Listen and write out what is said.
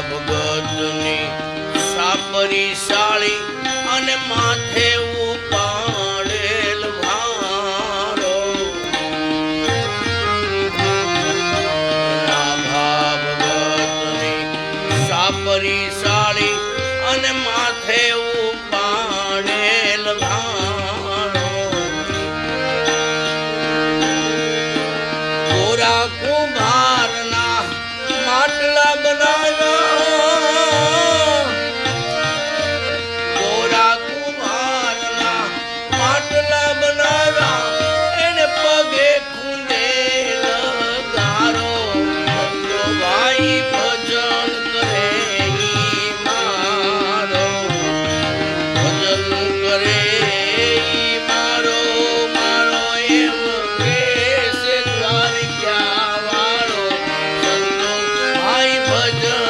ભગતની સાપરી સાળી અને માથે ઉપાડેલ ભારો નાભા ભગતની સાપરી સાળી અને માથે ઉપાડેલ ભારો ગોરા કુંભારના માટલા બનાવ્યા ગોરા કુંભારના માટલા બનાવ્યા એને પગે ખૂંદેલ ગારો ધંધો ભાઈ ભજન કરે ઈ મારો ભજન કરે ઈ મારો મારો એમ કેસે દ્વારિકા વાળો ધંધો ભાઈ ભજન